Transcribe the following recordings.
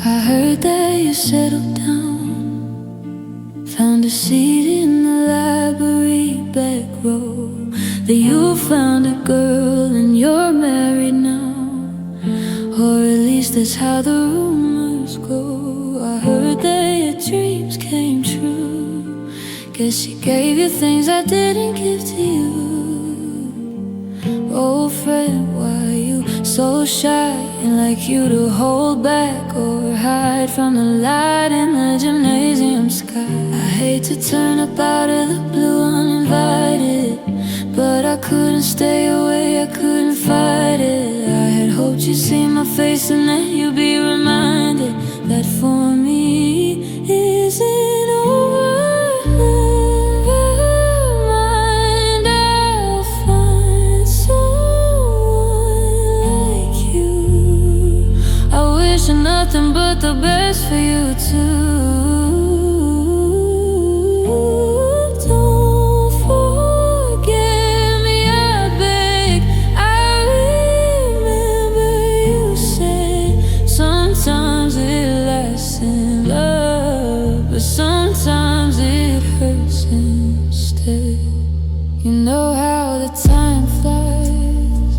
I heard that you settled down, found a seat in the library back row, that you found a girl and you're married now, or at least that's how the rumors go. I heard that your dreams came true. Guess she gave you things I didn't give to you. Old friend, why are you so shy? And like you to hold back or hide from the light in the gymnasium sky. I hate to turn up out of the blue uninvited, but I couldn't stay away, I couldn't fight it. I had hoped you'd see my face and then you'd be reminded that for me isn't over. Mind, I'll find someone like you. I wish nothing but the best for you too. Sometimes it hurts instead. You know how the time flies.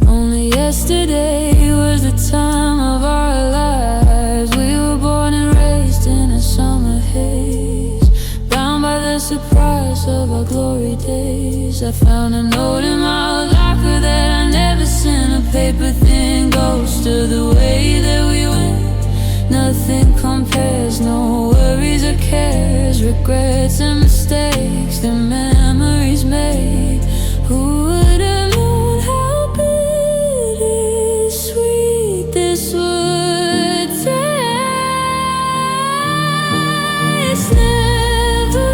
Only yesterday was the time of our lives. We were born and raised in a summer haze, bound by the surprise of our glory days. I found a note in my locker that I never sent, a paper thin ghost of the way that we went. Nothing compares, no worries or cares, regrets and mistakes, the memories made. Who would have known how bittersweet this would taste? Never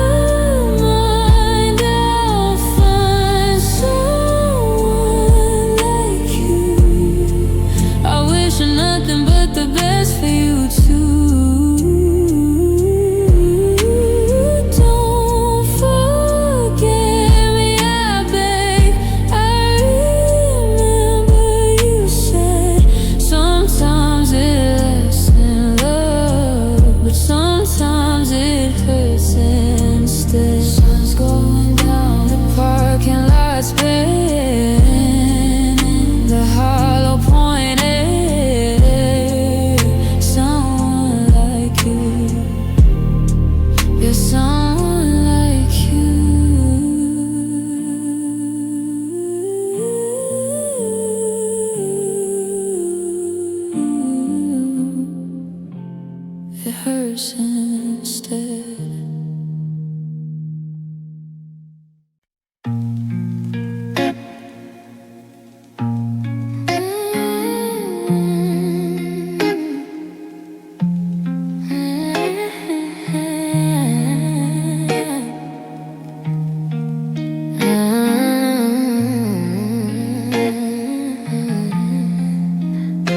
mind, I'll find someone like you. I wish nothing but the best for you. It hurts instead.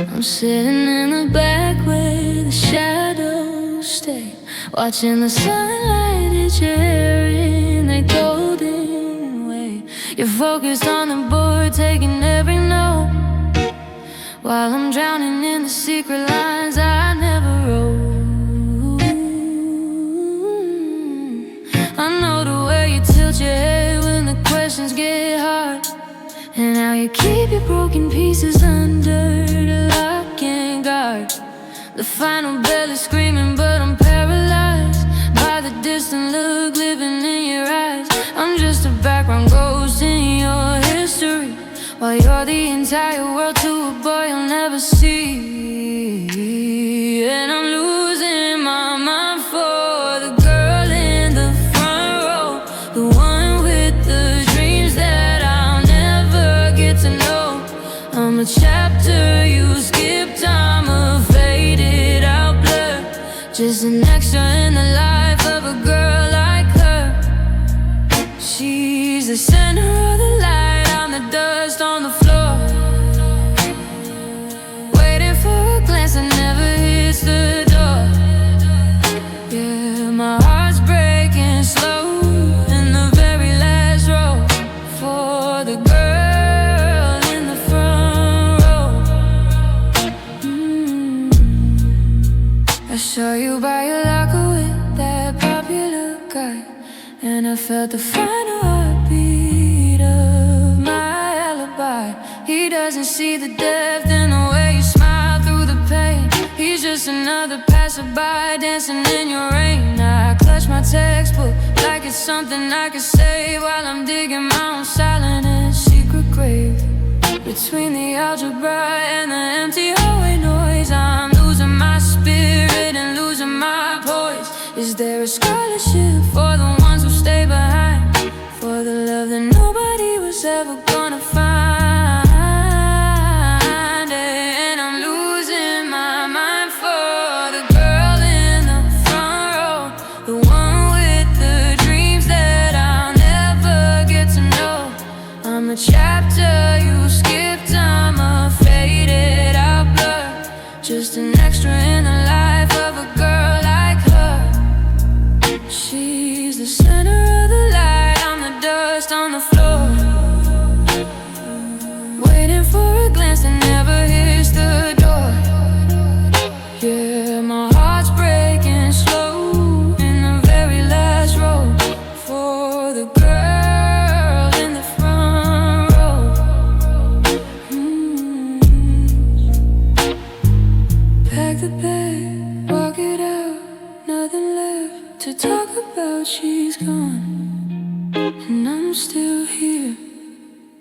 I'm sitting in the back where the shadows stay, watching the sunlight hit your hair in that golden way. You're focused on the board, taking every note, while I'm drowning in the secret lines I never wrote. I know the way you tilt your head when the questions get hard, and how you keep your broken pieces under the lock and guard. The final bell is screaming, but I'm paralyzed by the distant look living in your eyes. I'm just a background ghost in your history, while you're the entire world to a boy you'll never see. And I'm losing my mind for the girl in the front row, the one with the dreams that I'll never get to know. I'm a chapter you skipped, I'm a faded out blur, just an extra in the life of a girl like her. She's the center of the light, I'm the dust on the floor, waiting for a glance that never hits the door. Yeah, my heart's breaking slow in the very last row, for the girl in the front row. I saw you by your locker with that popular guy, and I felt the final heartbeat of my alibi. He doesn't see the depth in the way you smile through the pain. He's just another passerby dancing in your rain. I clutch my textbook like it's something I could save while I'm digging my own silent and secret grave. Between the algebra and the empty hallway noise, I'm losing my spirit and losing my poise. Is there a scholarship for the ones who stay behind, for the love that nobody was ever gonna find? And I'm losing my mind for the girl in the front row, the one with the dreams that I'll never get to know. I'm a chapter you skipped, I'm a faded out blur, just an extra in the life of a girl like her. She's the center of the light, I'm the dust on the floor, waiting for a glance that never hits the door. Yeah, my heart's breaking slow in the very last row, for the girl in the front row. Pack the bag, walk it out, nothing left to talk about. She's gone, and I'm still here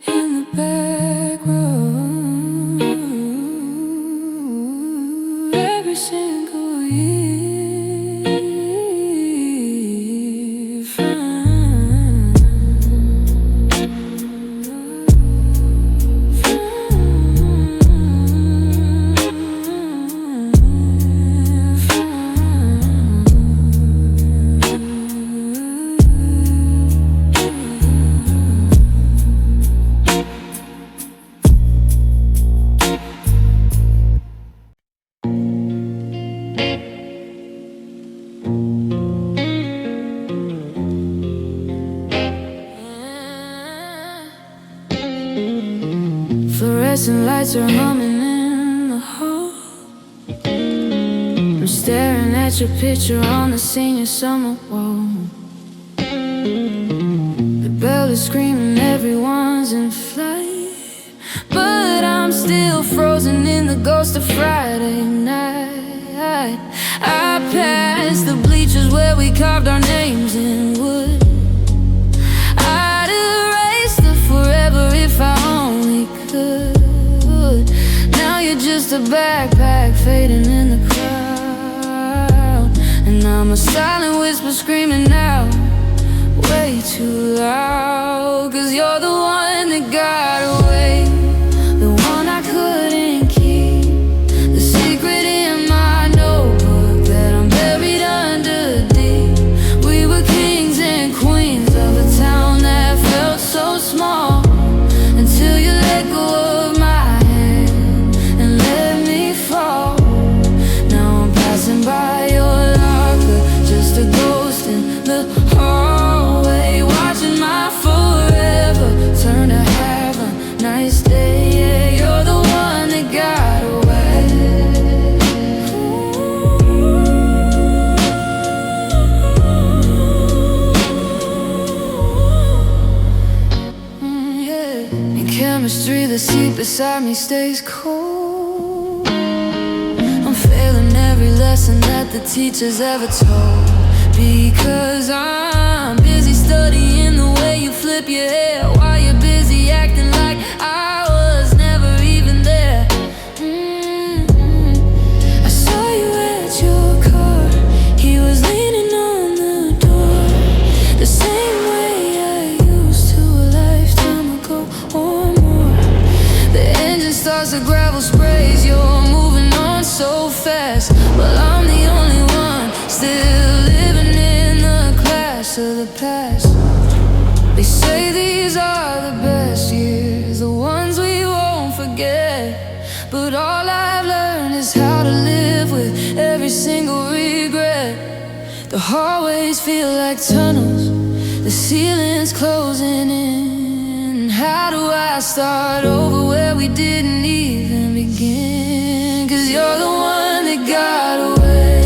in the back row. Every single year fluorescent lights are humming in the hall. I'm staring at your picture on the senior summer wall. The bell is screaming, everyone's in flight, but I'm still frozen in the ghost of Friday night. I passed the bleachers where we carved our names in wood. I'd erase the forever if I only could. Now you're just a backpack fading in the crowd, and I'm a silent whisper screaming out way too loud. 'Cause you're the one that got away, the one I couldn't keep, the secret in my notebook that I'm buried under deep. We were kings and queens of a town that felt so small, until you let go of my hand and let me fall. Now I'm passing by your locker, just a ghost in the hallway, watching my forever turn to have a nice day. Yeah, you're the one that got away. Yeah. In chemistry, the seat beside me stays cold. I'm failing every lesson that the teachers ever told, because I'm busy studying the way you flip your hair while you're busy acting like I was never even there. I saw you at your car, he was leaning on the door, the same way I used to a lifetime ago or more. The engine starts to gravel sprays, you're moving on so fast, well I'm the only one still living in the class of the past. They say these are the best years, the ones we won't forget, but all I've learned is how to live with every single regret. The hallways feel like tunnels, the ceiling's closing in. How do I start over where we didn't even begin? 'Cause you're the one that got away.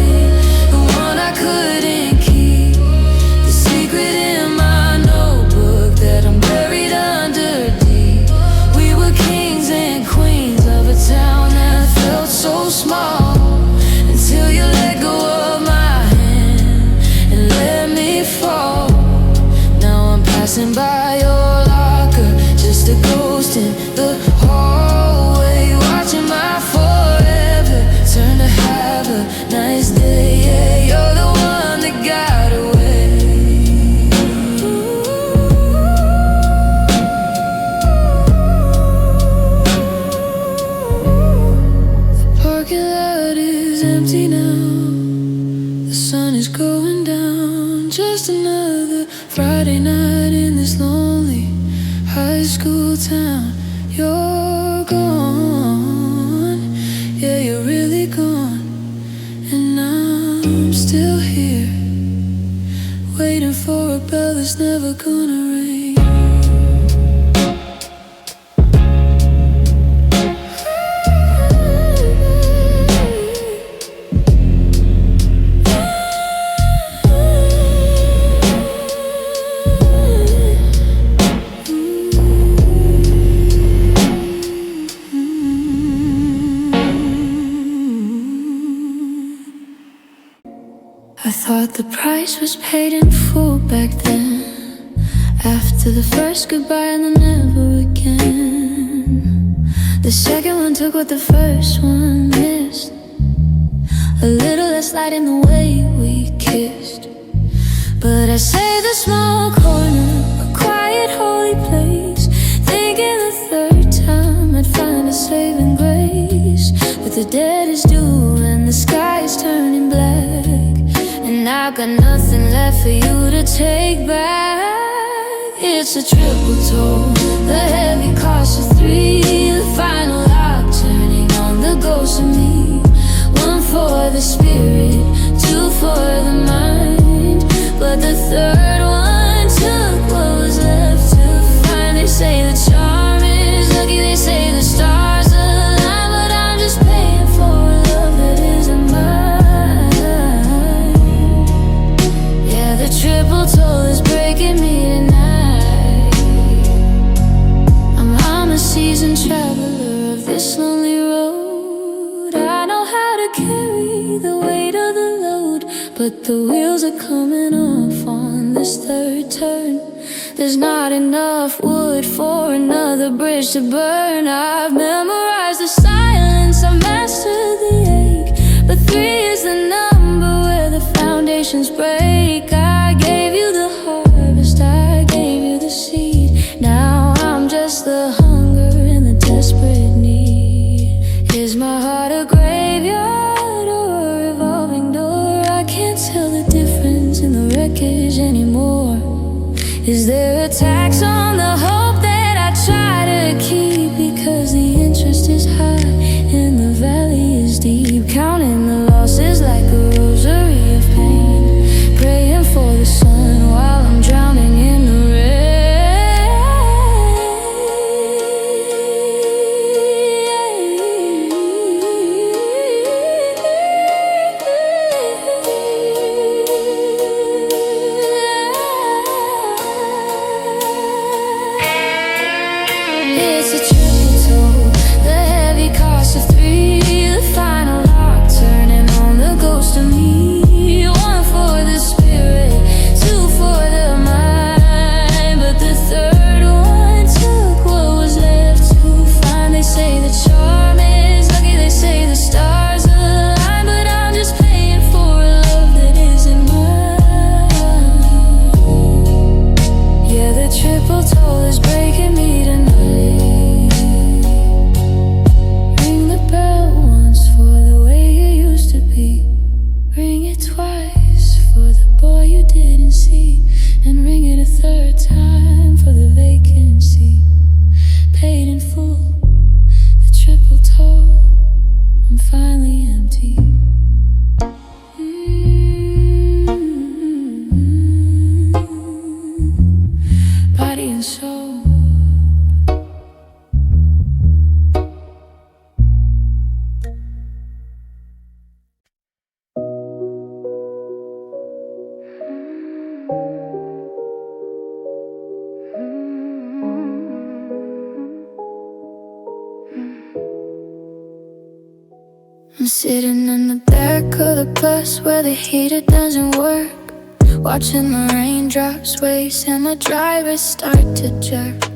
now. The sun is going down. Just another Friday night in this lonely high school town. You're gone, yeah, you're really gone. And I'm still here, waiting for a bell that's never gonna ring. I thought the price was paid in full back then, after the first goodbye and then never again. The second one took what the first one missed, a little less light in the way we kissed. But I say the small corner, a quiet holy place, thinking the third time I'd find a saving grace. But the debt is due and the sky is turning black, and I've got nothing left for you to take back. It's a triple toll, the heavy cost of 3, the final lock turning on the ghost of me. 1 for the spirit, 2 for the mind, but the third one took what was left to find. They say the charm is lucky, they say the stars align, but I'm just paying for a love that isn't mine. Yeah, the triple toll is breaking me tonight. I'm a seasoned traveler of this lonely road. I know how to carry the weight of the load, but the wheels are coming off on this third turn. There's not enough wood for another bridge to burn. I've memorized the silence, I've mastered the ache, but 3 is the number where the foundations break. I gave you the harvest, I gave you the seed. Now I'm just the hunger and the desperate need. Is my heart a graveyard or a revolving door? I can't tell the difference in the wreckage anymore. Is there a tax on the hope that I try to keep? Because the interest is high and the valley is deep. Counting the losses like a rosary of pain, praying for the sun while I'm drowning in the rain. It's a triple toll, the heavy cost of 3, the final lock turning on the ghost of me. 1 for the spirit, 2 for the mind, but the third one took what was left to find. They say the charm is lucky, they say the stars align, but I'm just paying for a love that isn't mine. Yeah, the triple toll is breaking me tonight. Ring the bell once for the way you used to be. Ring it twice for the boy you didn't see, and ring it a third time for the vacancy. Paid in full, the triple toll, I'm finally empty. Body and soul. I'm sitting in the back of the bus where the heater doesn't work, watching the raindrops waste and the drivers start to jerk.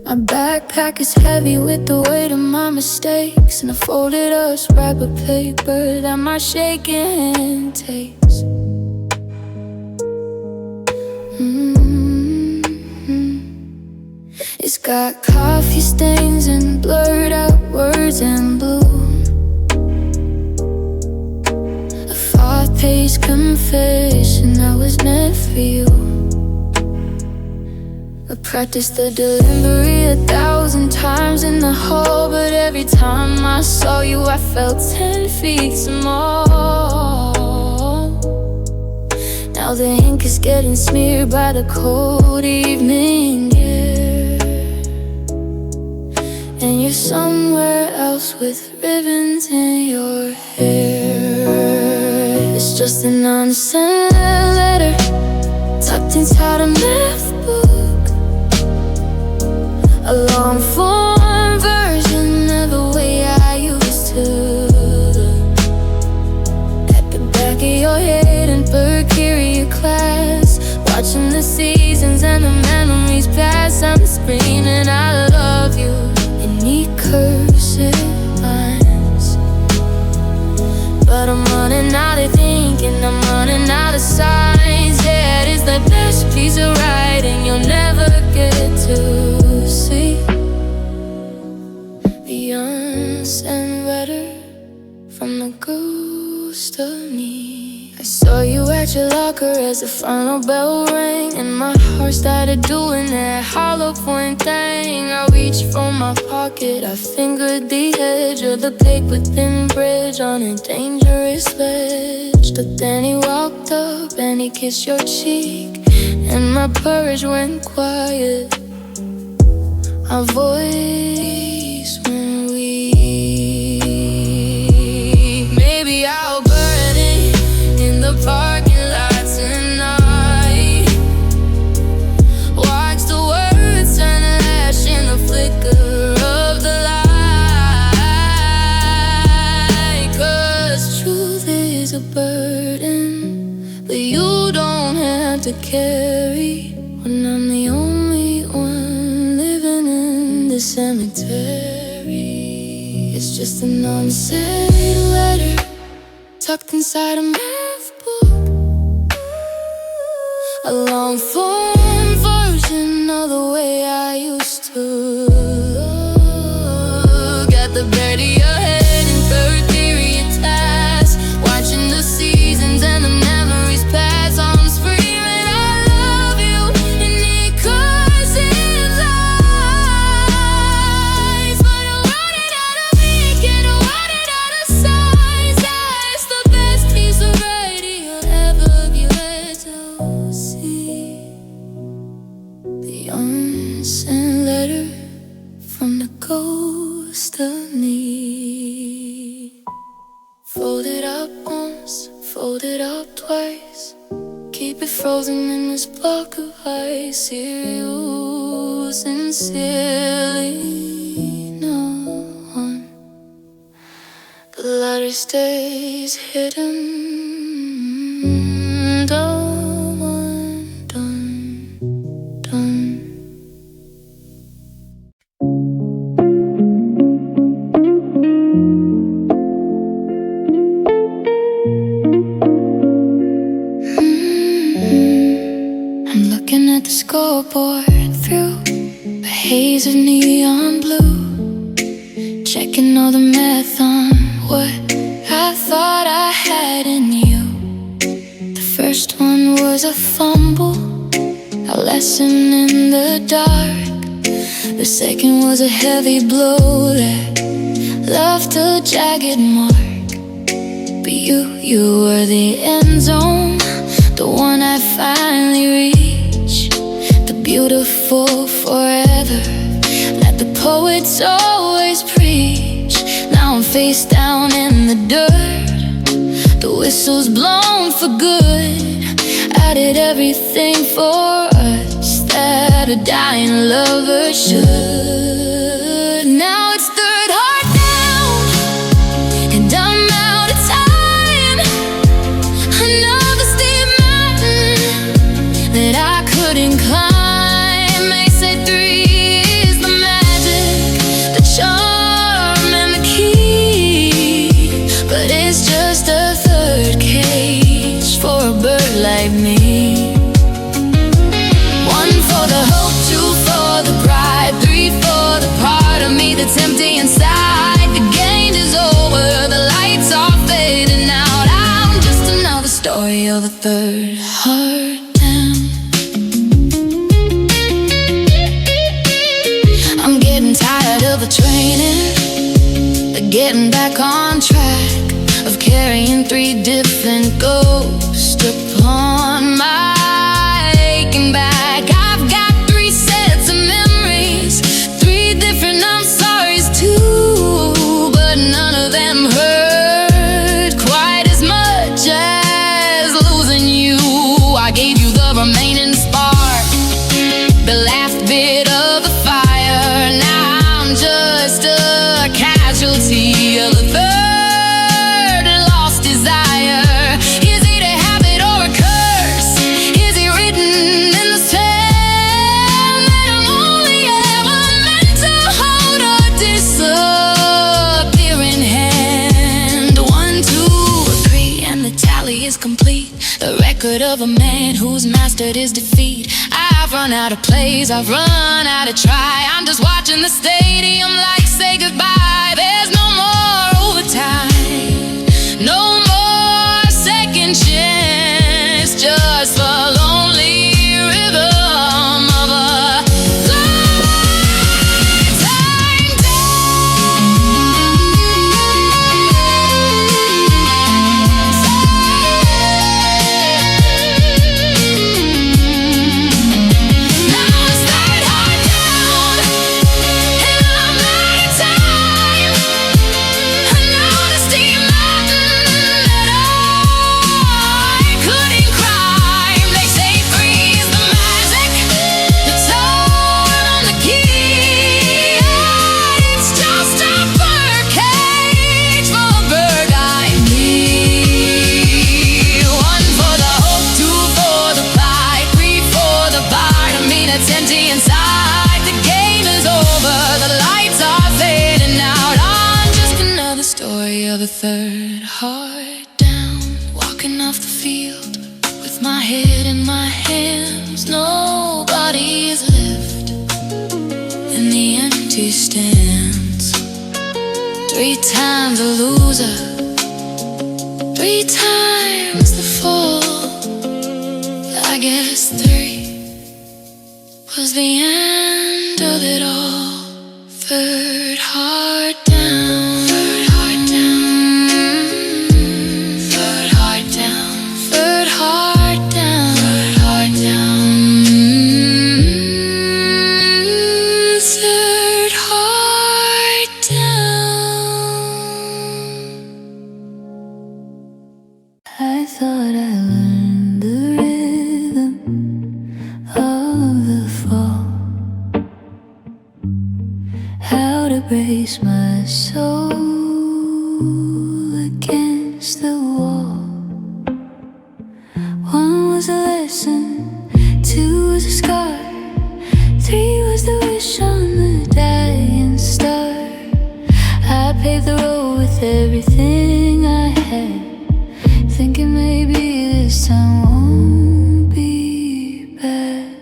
My backpack is heavy with the weight of my mistakes, and a folded up scrap of paper that my shaking hand takes. It's got coffee stains and blurred out words this confession I was meant for you. I practiced the delivery 1,000 times in the hall, but every time I saw you I felt 10 feet small. Now the ink is getting smeared by the cold evening air, and you're somewhere else with ribbons in your hair. It's just an unsent letter tucked inside a math book, a long form version of the way I used to look. At the back of your head in Mercury class, watching the seasons and the memories pass. I'm screaming I love you in neat cursive lines, but I'm running out of ink and I'm running out of signs. Yeah, it is the best piece of writing you'll never get to see. The unsent letter from the ghost of me. I saw you at your locker as the final bell rang, and my heart started doing that hollow point thing. I reached for my pocket, I fingered the edge of the paper thin bridge on a dangerous ledge. But then he walked up and he kissed your cheek, and my courage went quiet. Our voice went weak. Maybe I'll burn it in the parking lot tonight. Watch the words turn to ash in the flicker of the light. 'Cause truth is a burden that you don't have to carry, when I'm the only one living in the cemetery. It's just an unsent letter tucked inside a math book, a long form version of the way I used to look. At the back of your head in third period tasks, watching the seasons and the memories pass. I'm screaming I love you in the cursive lines, but I'm running out of ink and I'm running out of signs. Yeah, it's the best piece of writing you'll ever get to see. The unsent letter from the ghost of me. Fold it up once, fold it up twice, keep it frozen in this block of ice. Hear you sincerely, no one. The letter stays hidden, done, done. I'm looking at the scoreboard through a haze of neon blue, checking all the math on what I thought I had in you. The first one was a fumble, a lesson in the dark. The second was a heavy blow that left a jagged mark. But you were the end zone, the one I finally reached, the beautiful forever that the poets always preach. Now I'm face down in the dirt, the whistle's blown for good. I did everything for us that a dying lover should. Now it's third heart down, and I'm out of time. Another steep mountain that I couldn't climb. They said 3 is the magic, the charm and the key, but it's just a third cage for a bird like me. 1 for the hope, 2 for the pride, 3 for the getting back on track, of carrying 3 different ghosts upon my aching back. I've got 3 sets of memories, 3 different I'm sorry's too, but none of them hurt quite as much as losing you. I gave you the remaining spark, the last bit of the fire. Now I'm just a casualty of a third lost desire. Is it a habit or a curse? Is it written in the sand that I'm only ever meant to hold a disappearing hand? 1, 2, 3, and the tally is complete. The record of a man who's mastered his defeat. I've run out of plays, I've run out of try. I'm just watching the stadium like say goodbye. There's no more overtime, no more second chance, just the lonely rhythm of a lifetime empty inside. The game is over, the lights are fading out. I'm just another story of a third heart down, walking off the field with my head in my hands. Nobody is left in the empty stands. 3 times a loser, 3 times the fall. I guess 3 was the end of it all. Third heart down, third heart down, third heart down, third heart down, third heart down, third heart down. I thought I learned the rhythm of the fall, how to brace my soul against the wall. 1 was a lesson, 2 was a scar, 3 was the wish on the dying star. I paved the road with everything I had, thinking maybe this time won't be bad.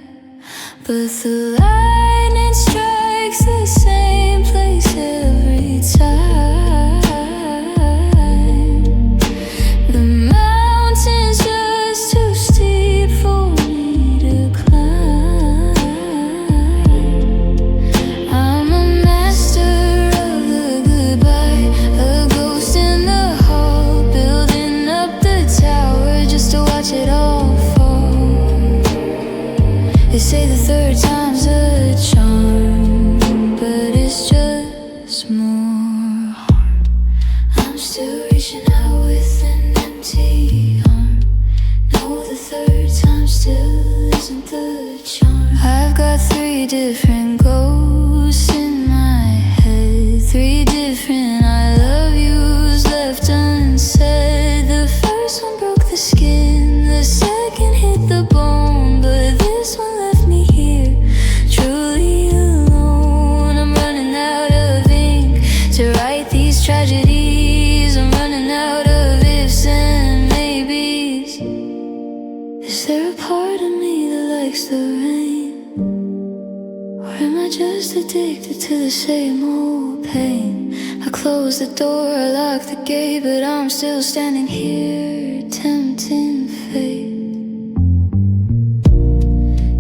But the lightning strikes the same place every time. The mountain's just too steep for me to climb. I'm a master of the goodbye, a ghost in the hall, building up the tower just to watch it all fall. They say the third time's a charm, but it's just more harm. I'm still reaching out with an empty arm. No, the third time still isn't the charm. I've got 3 different ghosts in my head, 3 different I love yous left unsaid. The first one broke the skin, the second hit the bone, but this one left me here, truly alone. I'm running out of ink to write these tragedies. I'm running out of ifs and maybes. Is there a part of me that likes the rain? Or am I just addicted to the same old pain? I close the door, I lock the gate, but I'm still standing here, tempting fate.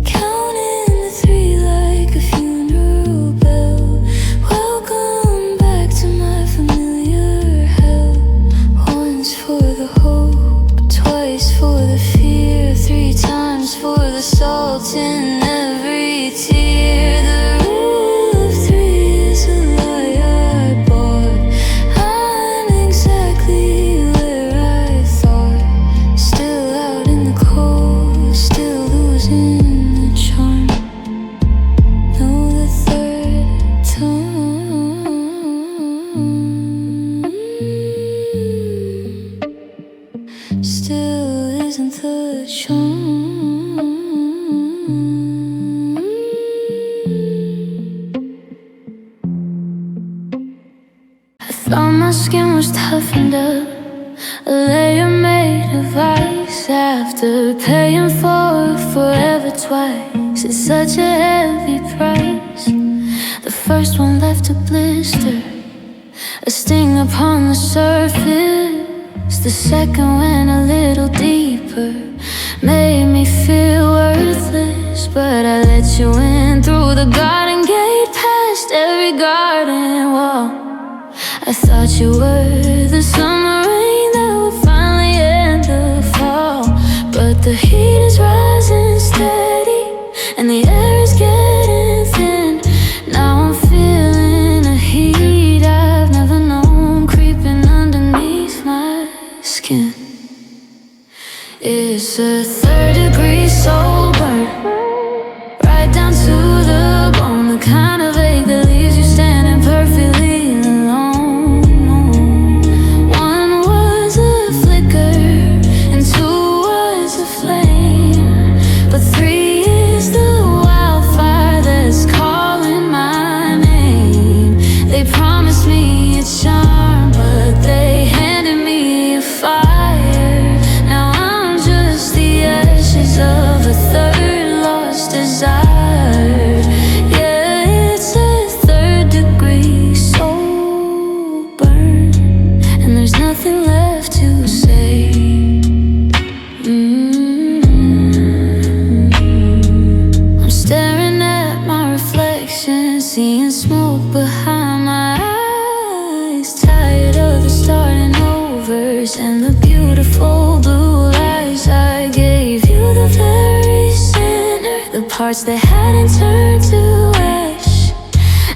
Counting the 3 like a funeral bell. Welcome back to my familiar Thought my skin was toughened up, a layer made of ice. After paying for it forever twice, it's such a heavy price. The first one left a blister, a sting upon the surface. The second went a little deeper, made me feel worthless. But I let you in through the garden gate, past every garden wall. I thought you were the summer rain that would finally end the fall. But the heat is rising steady, and the air is getting thin. Now I'm feeling a heat I've never known creeping underneath my skin. It's a 3rd-degree soul burn, right down to the bone. The kind of ache that leaves you standing perfectly alone. One was a flicker, and 2 was a flame, but 3 is the wildfire that's calling my name. They promised me a charm, but they handed me a fire. Now I'm just the ashes of a 3rd lost desire. Yeah, it's a 3rd-degree soul burn, and there's nothing left to say. I'm staring at my reflection, seeing smoke behind my eyes. Tired of the starting overs and the beautiful blue lies. I gave you the very center, the parts that hadn't turned to ash.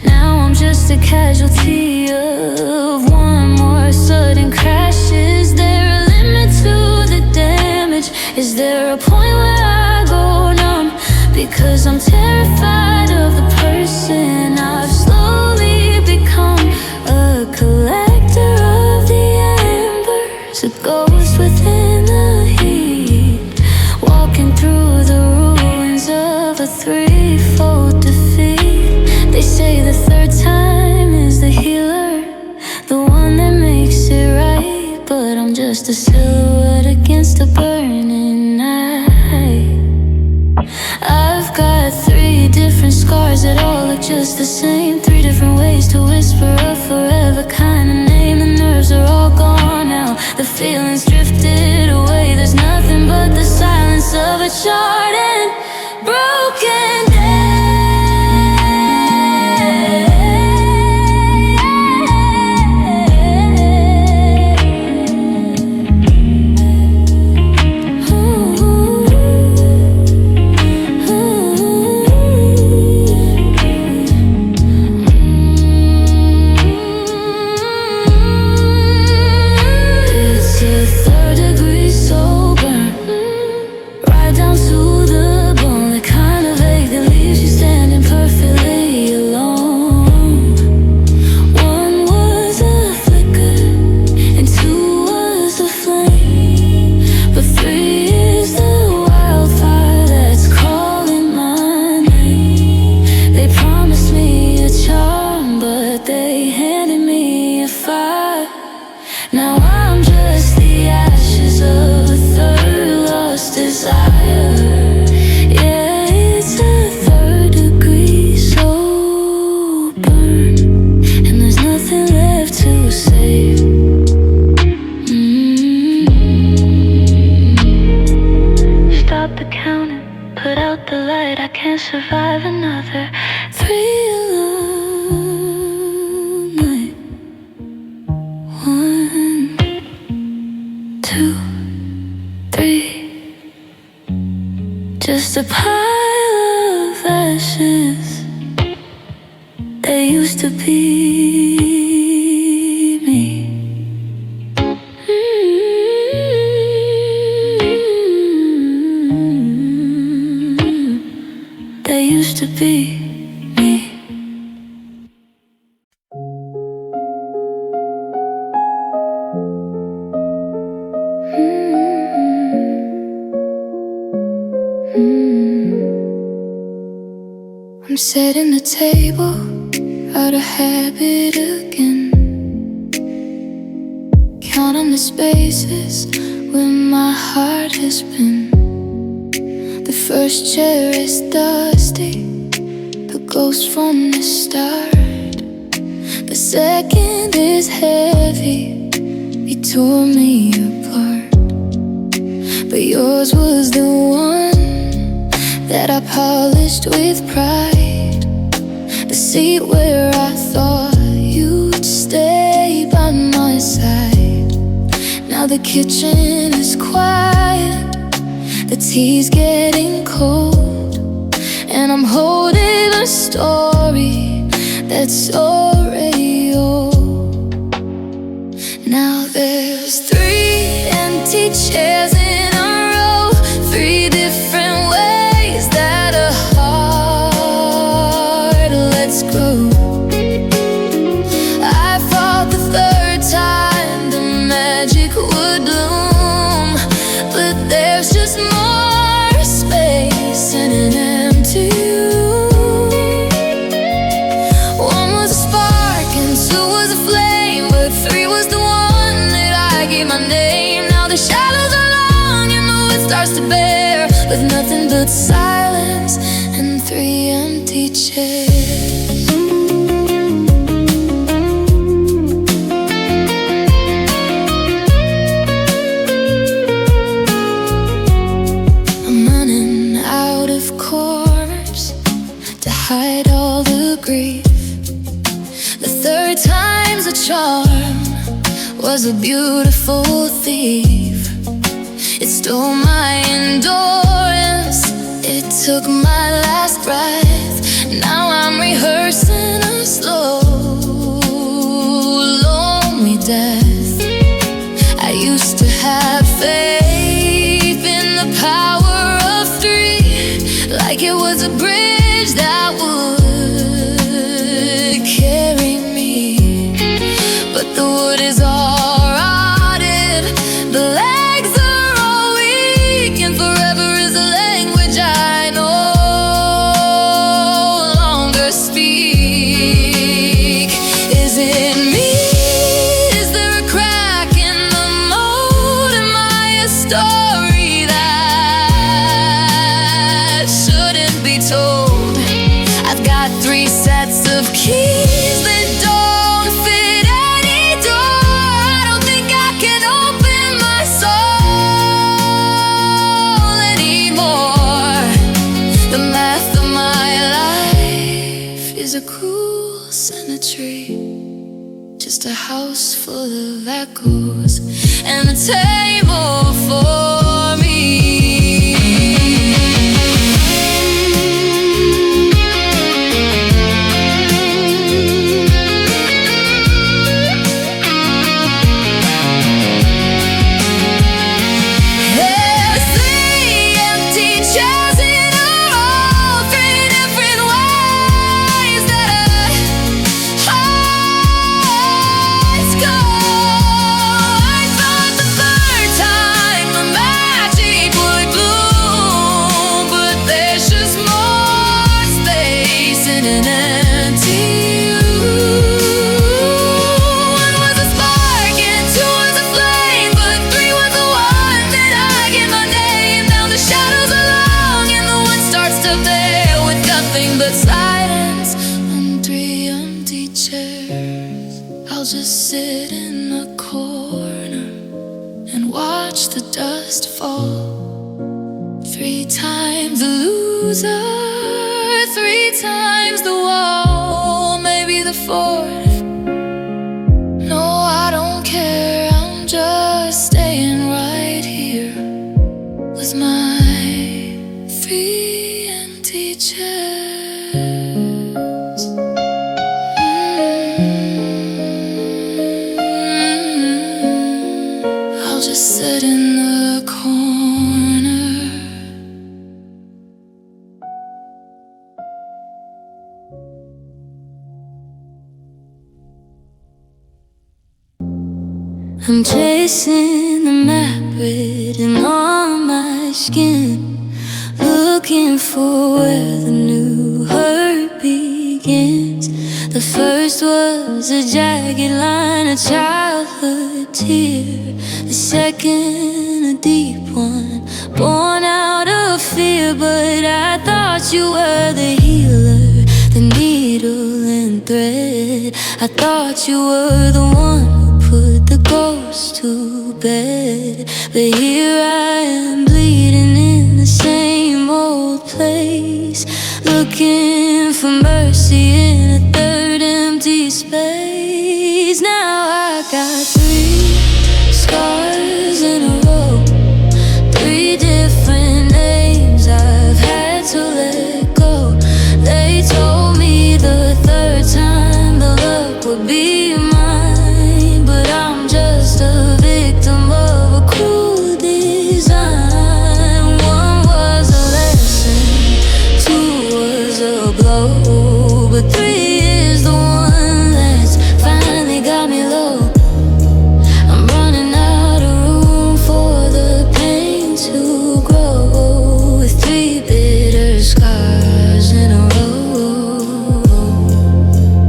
Now I'm just a casualty of one more sudden crash. Is there a limit to the damage? Is there a point where I go numb? Because I'm terrified of the person I've slowly become, a collector of the embers, a ghost within the heat, walking through the ruins of a 3-fold defeat. They say the 3rd time is the healer, the one that makes it right. But I'm just a silhouette against a burning night. I've got 3 different scars that all look just the same, 3 different ways to whisper a forever kind of name. The nerves are all gone now, the feelings drifted away. There's nothing but the silence of a charred and broken day. It's a 3rd-degree soul burn, right down to the bone. The kind of ache that leaves you standing perfectly alone. One was a flicker, and 2 was a flame, but 3 is the wildfire that's calling my name. They promised me a charm, but they handed me a fire. Now I'm just the ashes of a 3rd lost desire. Yeah, it's a 3rd-degree soul burn, and there's nothing left to say. Stop the counting, put out the light. I can't survive another 3 alone night. 1, 2, 3, just a pile of ashes. They used to be me. They used to be me. I'm setting the table, out of habit again. counting the spaces where my heart has been. The first chair is dusty, the ghost from the start. The second is heavy, it tore me apart. But yours was the one that I polished with pride. The seat where I thought you'd stay by my side. Now the kitchen is quiet, the tea's getting cold, and I'm holding a story that's already old. Now there's 3 empty chairs in a row, 3 different ways that a heart lets go. I thought the 3rd time the magic would bloom, but there's just more space in an empty room. 1 was a spark and 2 was a flame, but 3 was the one that I gave my name. Now the shadows are long and the wood starts to bear, with nothing but silence and 3 empty chairs. I'm running out of corners to hide all the grief. The 3rd time's a charm, was a beautiful thief. It stole my endurance, it took my last breath. Now I'm rehearsing a slow, lonely death. I used to have faith in the power of 3, like it was a bridge that would carry me. But the wood is all rotted, the legs are all weak, and forever is a language I no longer speak. Is it me? Is there a crack in the mold? Am I a story that shouldn't be told? I've got 3 sets of keys that don't fit any door. I don't think I can open my soul anymore. The math of my life is a cruel cemetery, just a house full of echoes and a table for me. There's 3 empty chairs in a row, 3 different ways that hearts go. I thought the 3rd time the magic would bloom, but there's just more space in an empty room. 1 was a spark and 2 was a flame, but 3 was the one that I gave my name. Now the shadows are long and the wind starts to veil, with nothing but silence and 3 empty chairs. I'll just sit in a corner and watch the dust fall. 3 times the loser, 3 times the wall, maybe the 4th. No, I don't care, I'm just staying right here with my 3 empty chairs. I'll just sit in the corner. I'm chasing the map written on my skin, looking for where the new hurt begins. The first was a jagged line of childhood a tear, the second a deep one, born out of fear. But I thought you were the healer, the needle and thread. I thought you were the one who put the ghost to bed. But here I am bleeding in the same old place, looking for mercy in a third empty space. Now I got 3 scars in a row, 3 different names I've had to let go. They told me the third time the luck would be mine, but I'm just a victim of a cruel design. 1 was a lesson, 2 was a blow, but 3 is the one that's finally got me low. I'm running out of room for the pain to grow, with 3 bitter scars in a row.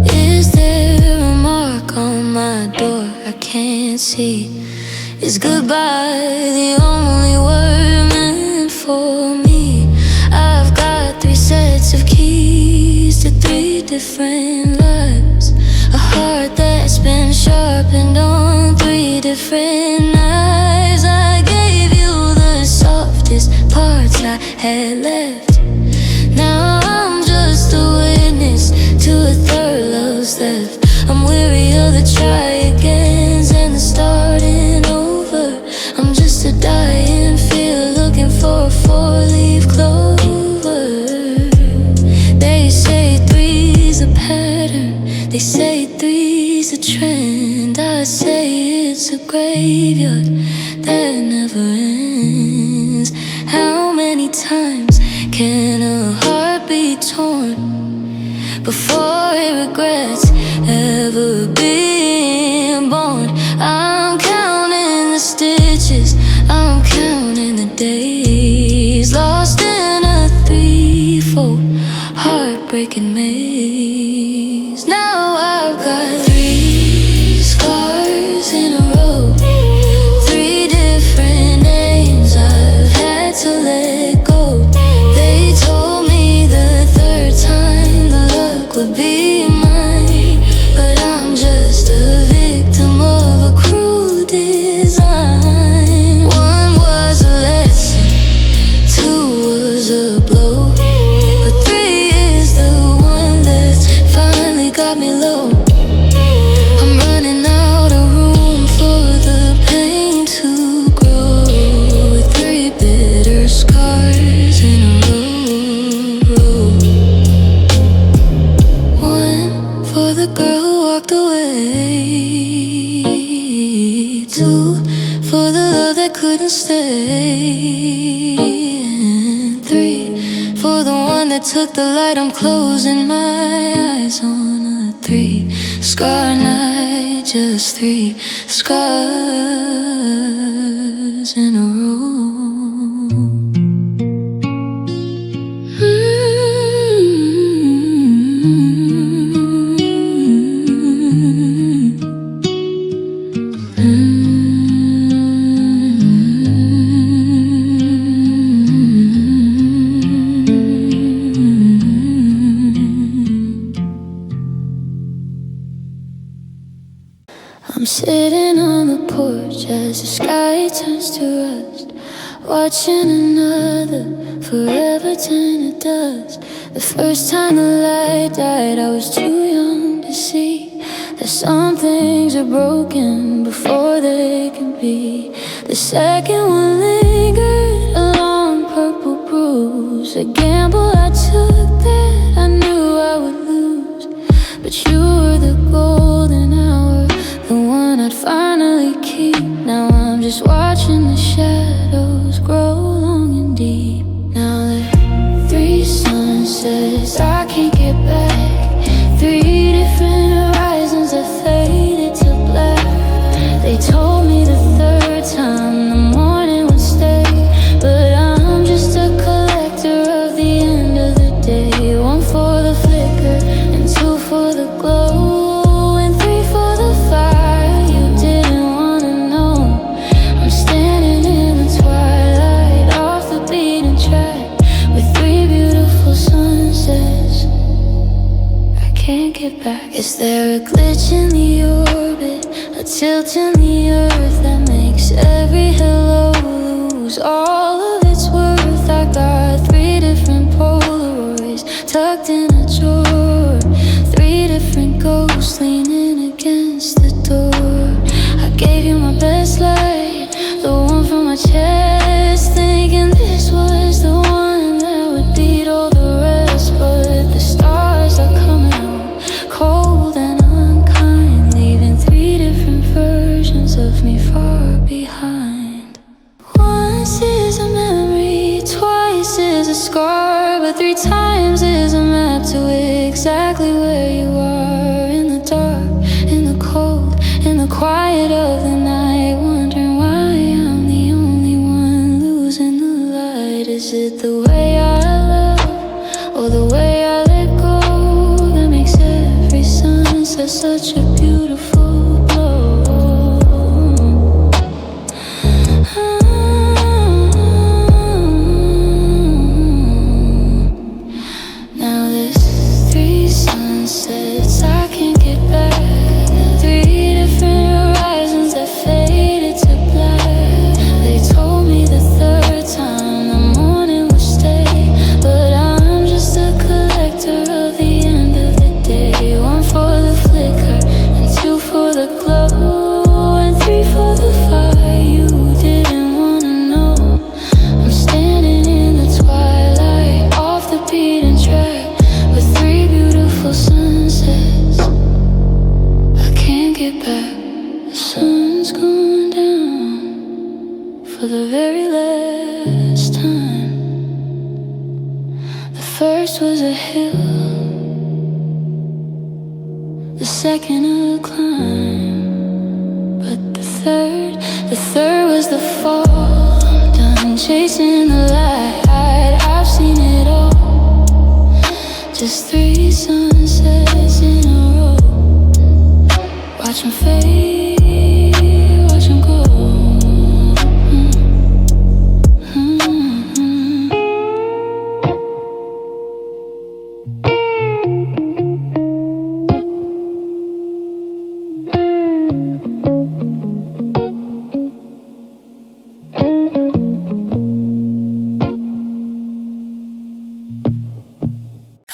Is there a mark on my door I can't see? Is goodbye the only word meant for me? I've got 3 sets of keys to 3 different lives, a heart that's been sharpened on 3 different knives. I gave you the softest parts I had left. Now I'm just a witness to a third love's theft. I'm weary of the try-agains and the starting over. I'm just a dying fear looking for a 4-leaf clover. They say 3's a pattern, they say 3's a trend. I say it's a graveyard that never ends. How many times can a heart be torn before it regrets ever being born? I'm counting the stitches, I'm counting the days, lost in a 3-fold heartbreaking maze. Now I've got 3 scars in a row, 3 different names I've had to let go. They told me the third time the luck would be mine, but I'm just a victim of a cruel design. 1 was a lesson, 2 was a blow, but 3 is the one that's finally got me low. I'm running out of room for the pain to grow, with 3 bitter scars in a row. 1 for the girl who walked away, 2 for the love that couldn't stay, and 3 for the one that took the light. I'm closing my eyes on a 3 scar night, just 3 scars in a row. I'm sitting on the porch as the sky turns to rust, watching another forever turn to dust. The first time the light died, I was too young to see that some things are broken before they can be. The second one lingered, a long purple bruise, a gamble I took that I knew I would lose. But you were the golden hour, the one I'd finally keep. Now I'm just watching the shadows grow long and deep. Now there are 3 sunsets I can't get back, 3 different horizons that faded to black. They told me the third time the morning would stay, but I'm just a collector of the end of the day. 1 for the flicker and 2 for the glow, and 3 for the fire you didn't tilt in the earth that makes every hello lose all of its worth. I got 3 different Polaroids tucked in a drawer, 3 different ghosts leaning against the door. I gave you my best light, the one from my chest, thinking this was the one that would beat all the rest. But the stars are coming out cold and unkind, leaving 3 different versions of me far behind. Once is a memory, twice is a scar, but 3 times is a map to exactly where you are. In the dark, in the cold, in the quiet of the night, wondering why I'm the only one losing the light. Is it the way I love, or the way I let go, that makes every sunset such a beautiful glow? Now there's 3 sunsets I can't get back, 3 different horizons that faded to black. They told me the 3rd time the morning would stay, but I'm just a collector of the end of the day. 1 for the flicker, and 2 for the glow, and 3 for the fire you didn't wanna know. I'm standing in the twilight, off the beaten track, with 3 beautiful sunsets I can't get back. The sun's going down for the very last time. The first was a hill, the second a climb, but the third was the fall. Done chasing the light, I've seen it all. Just 3 sunsets in a row. Watch 'em fade, watch 'em go.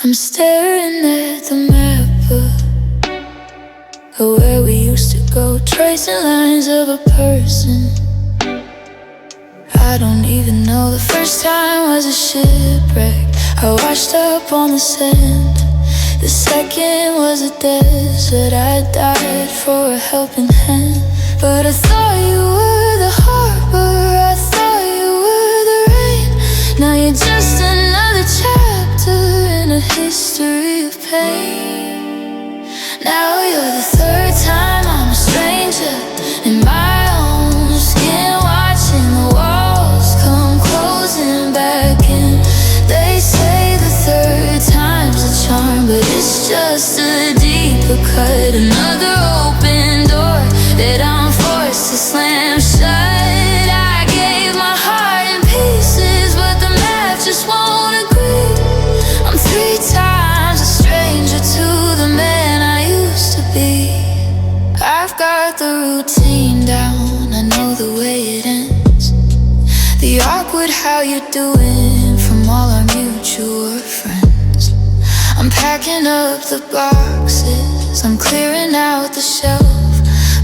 I'm staring at the map of where we used to go, tracing lines of a person I don't even know. The first time was a shipwreck, I washed up on the sand. The second was a desert, I died for a helping hand. But I thought you were the harbor, I thought you were the rain. Now you're just another chapter in a history of pain. Now you're the 3rd time I'm a stranger in my own skin, watching the walls come closing back in. They say the 3rd time's a charm, but it's just a deeper cut, another open door that I'm forced to slam shut. I gave my heart in pieces, but the math just won't agree. I'm 3 times a stranger to the man I used to be. I've got the routine down, I know the way it ends. The awkward how you doing from all our mutual friends. I'm packing up the boxes, I'm clearing out the shelf,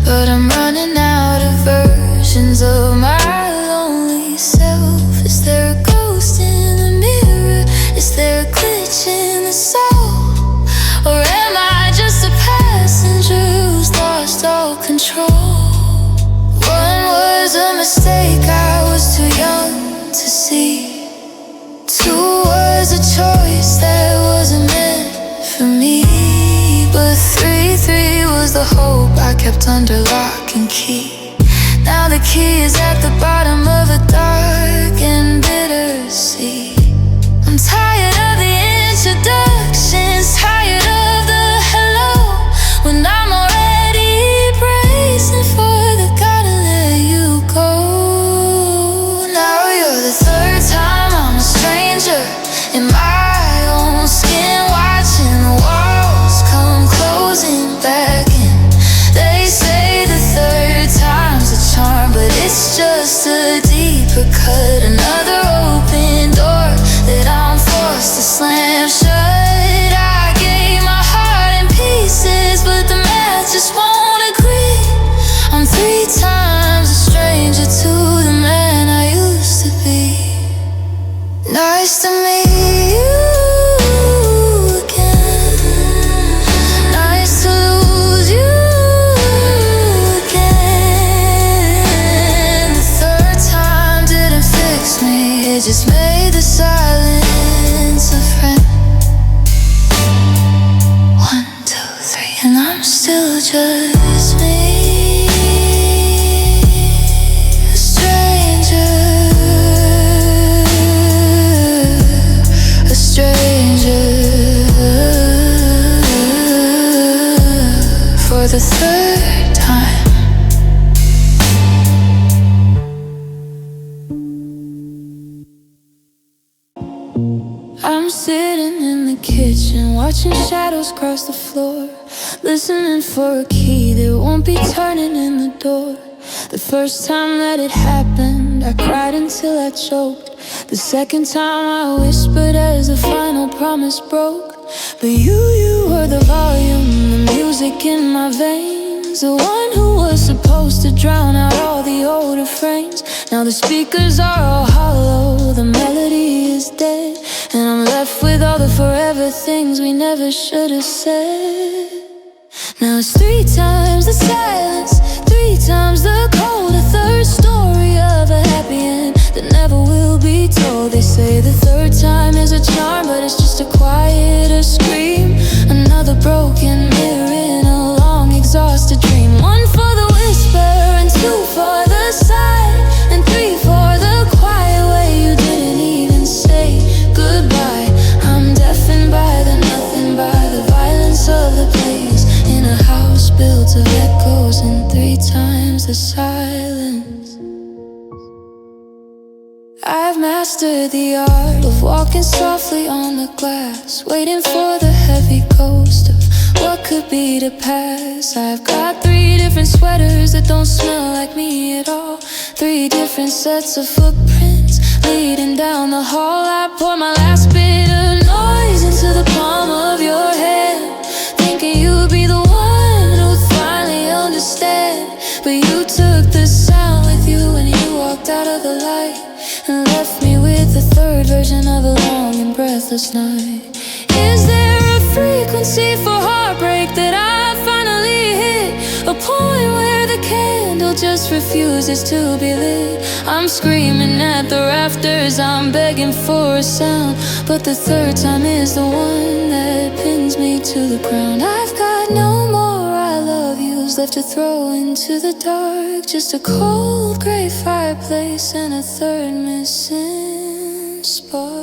but I'm running out of versions of my lonely self. Is there a ghost in the mirror? Is there a glitch in the soul? Or am I just a passenger who's lost all control? 1 was a mistake, I was too young to see. 2 was a choice that wasn't meant for me. But 3 was the hope I kept under lock and key. Now the key is at the bottom of a dark and bitter sea. I'm tired of the introductions, tired of the hello, when I'm already bracing for the gotta let you go. Now you're the 3rd time I'm a stranger in my own skin, watching the walls come closing back in. They say the 3rd kitchen, watching shadows cross the floor, listening for a key that won't be turning in the door. The first time that it happened, I cried until I choked. The second time I whispered as the final promise broke. But you were the volume, the music in my veins, the one who was supposed to drown out all the old refrains. Now the speakers are all hollow, the melody is dead, and I'm left with all the forever things we never should have said. Now it's 3 times the silence, 3 times the cold, a third story of a happy end that never will be told. They say the third time is a charm, but it's just a quieter scream, another broken mirror in a long exhausted dream. 1 for the whisper, and 2 for the sigh, and 3 for the quiet way you didn't even say goodbye. I'm deafened by the nothing, by the violence of the place, in a house built of echoes and 3 times the silence. I've mastered the art of walking softly on the glass, waiting for the heavy ghost of what could be to pass. I've got 3 different sweaters that don't smell like me at all, 3 different sets of footprints leading down the hall. I pour my last bit of noise into the palm of your hand, thinking you'd be the one who'd finally understand. But you took the sound with you when you walked out of the light, and left me with the 3rd version of a long and breathless night. Is there a frequency for heartbreak that I finally hit? A point where the candle just refuses to be lit. I'm screaming at the rafters, I'm begging for a sound, but the 3rd time is the one that pins me to the ground. I've got no more I love yous left to throw into the dark, just a cold grey fireplace and a 3rd missing spark.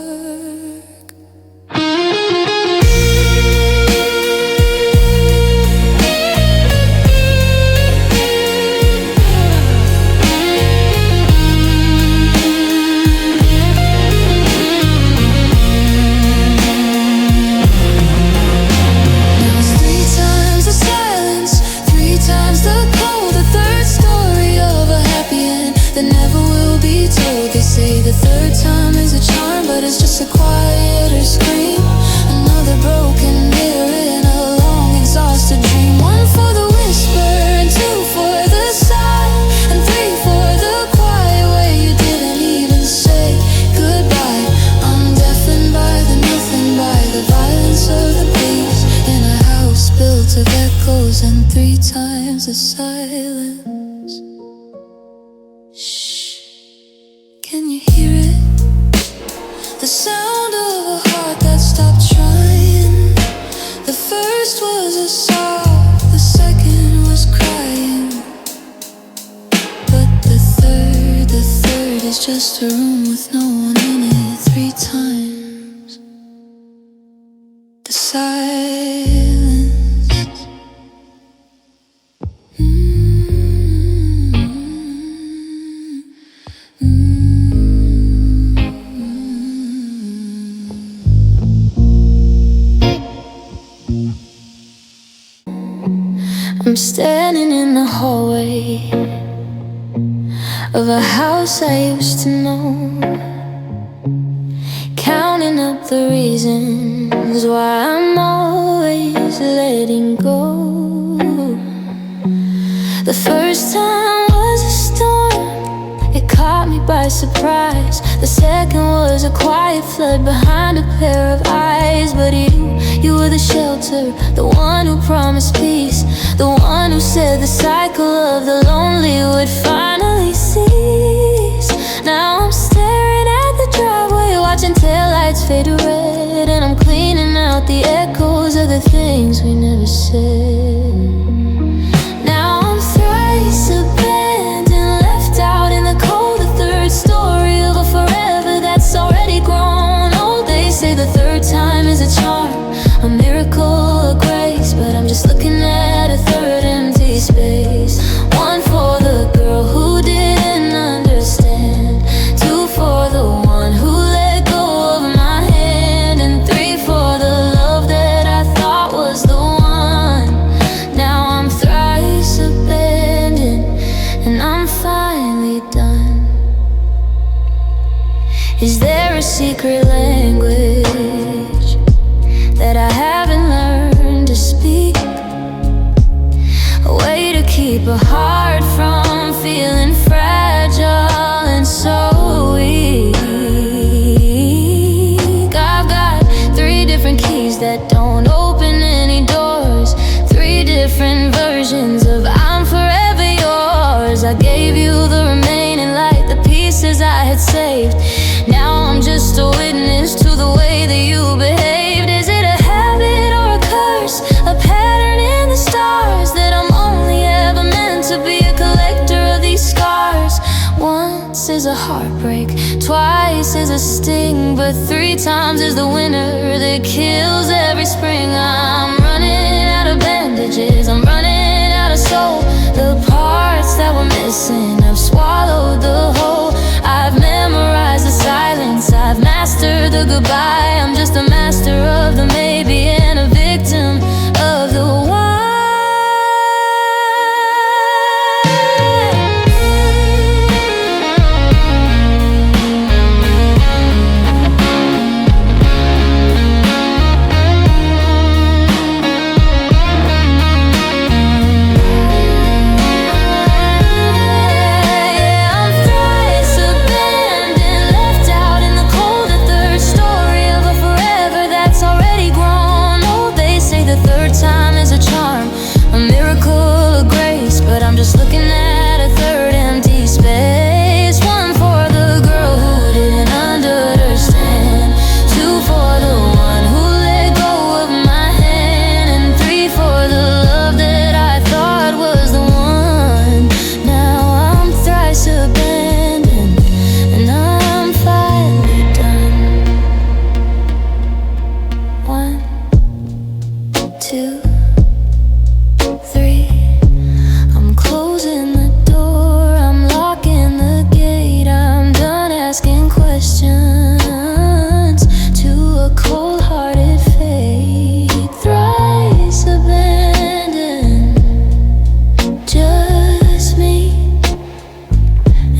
The 3rd time is a charm, but it's just a quieter scream, another broken mirror in a long exhausted dream. 1 for the whisper, and 2 for the sigh, and 3 for the quiet way you didn't even say goodbye. I'm deafened by the nothing, by the violence of the beast, in a house built of echoes and 3 times the silence. Shh. Can you hear it? The sound of a heart that stopped trying. The first was a sob, the second was crying, but the third is just a room with no one in it. 3 times the silence. I'm standing in the hallway of a house I used to know, counting up the reasons why I'm always letting go. The first time was a storm, it caught me by surprise. The second was a quiet flood behind a pair of eyes. But you were the shelter, the one who promised peace, the one who said the cycle of the lonely would finally cease. Now I'm staring at the driveway, watching taillights fade to red, and I'm cleaning out the echoes of the things we never said. Now I'm thrice abandoned, left out in the cold, the 3rd story of a forever that's already grown old. They say the 3rd time is a charm, a miracle, a grace, but I'm just looking at a 3rd empty space. 1 for the girl who didn't understand, 2 for the one who let go of my hand, and 3 for the and I'm finally done. Is there a secret language that I haven't learned to speak? A way to keep a heart from feeling fragile and so weak. I've got 3 different keys that don't open any doors, 3 different versions of I'm forever yours. I gave you the remaining light, the pieces I had saved. Now I'm just a witness to the way that you behaved. Is it a habit or a curse, a pattern in the stars, that I'm only ever meant to be a collector of these scars? Once is a heartbreak, twice is a sting, but 3 times is the winter that kills every spring. I'm running out of bandages, I'm running out of soul. The parts that were missing, I've swallowed the whole. I've memorized the silence, I've mastered the goodbye. I'm just a master of the maybe and a victim of the why. Just looking at a 3rd empty space. 1 for the girl who didn't understand, 2 for the one who let go of my hand, and 3 for the love that I thought was the one. Now I'm thrice abandoned, and I'm finally done. 1, 2, 3. Closing the door, I'm locking the gate. I'm done asking questions to a cold-hearted fate. Thrice abandoned, just me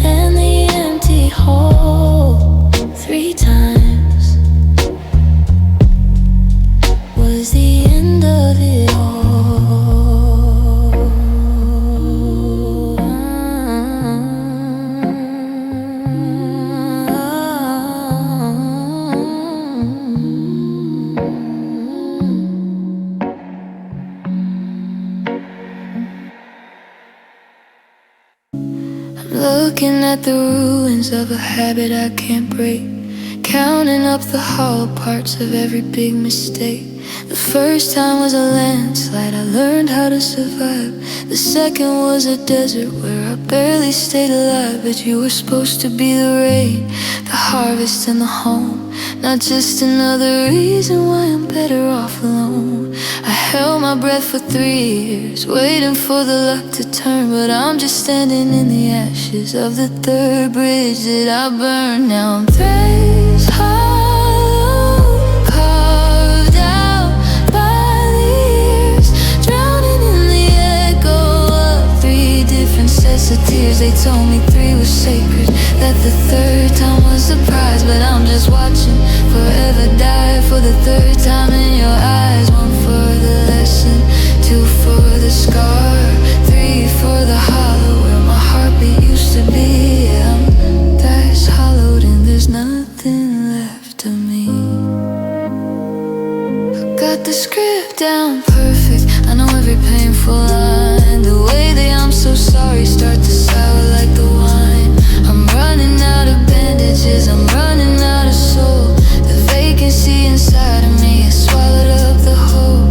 and the empty hole. 3 times was the end of it all. Looking at the ruins of a habit I can't break, counting up the hollow parts of every big mistake. The first time was a landslide, I learned how to survive. The second was a desert where I barely stayed alive. But you were supposed to be the rain, the harvest and the home, not just another reason why I'm better off alone. I held my breath for 3 years, waiting for the luck to turn, but I'm just standing in the ashes of the 3rd bridge that I burned. Now I'm thrice hollow, carved out by the years, drowning in the echo of 3 different sets of tears. They told me 3 was sacred, that the 3rd time was the prize, but I'm just watching forever die for the 3rd time in your eyes. 1 for the lesson, 2 for the scar, 3 for the hollow where my heartbeat used to be. I'm thrice hollowed and there's nothing left of me. I got the script down perfect, I know every painful line. The way that I'm so sorry start to sour like the wine. I'm running out of bandages, I'm running out of soul. The vacancy inside of me has swallowed up the whole.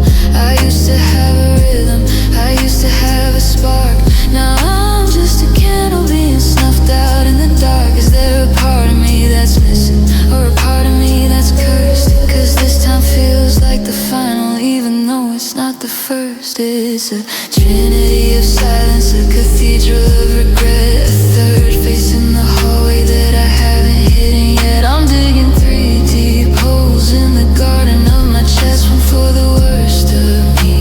I used to have a rhythm, I used to have a spark. Now I'm just a candle being snuffed out in the dark. Is there a part of me that's missing, or a part of me that's cursed? 'Cause this time feels like the final, even though it's not the first. It's a trinity of silence, a cathedral of regret, a 3rd face in the hallway that I haven't hidden yet. I'm digging 3 deep holes in the garden of my chest, 1 for the worst of me,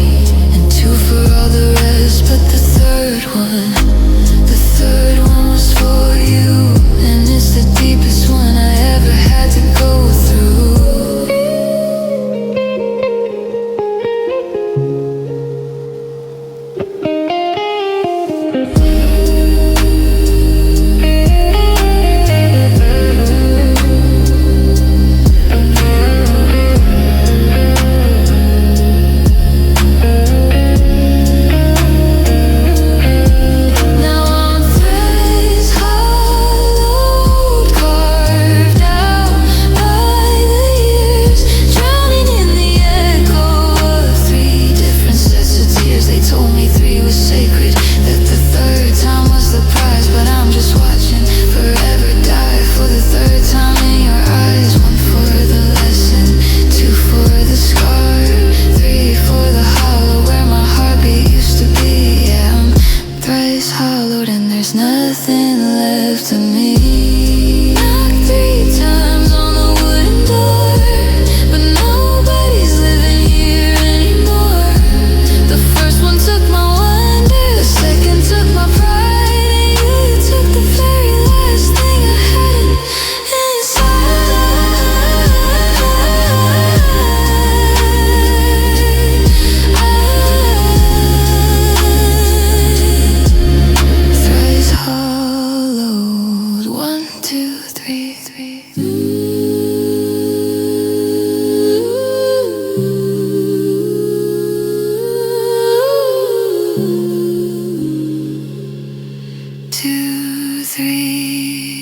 and 2 for all the rest. But the 3rd one, the 3rd there's nothing left of me. Knocked 3 times on the wooden door, but nobody's living here anymore. The first one took my wonder, the second took my pride, and you took the very last thing I had inside. Thrice hollowed, 1, 2, 3, 3. Two, three.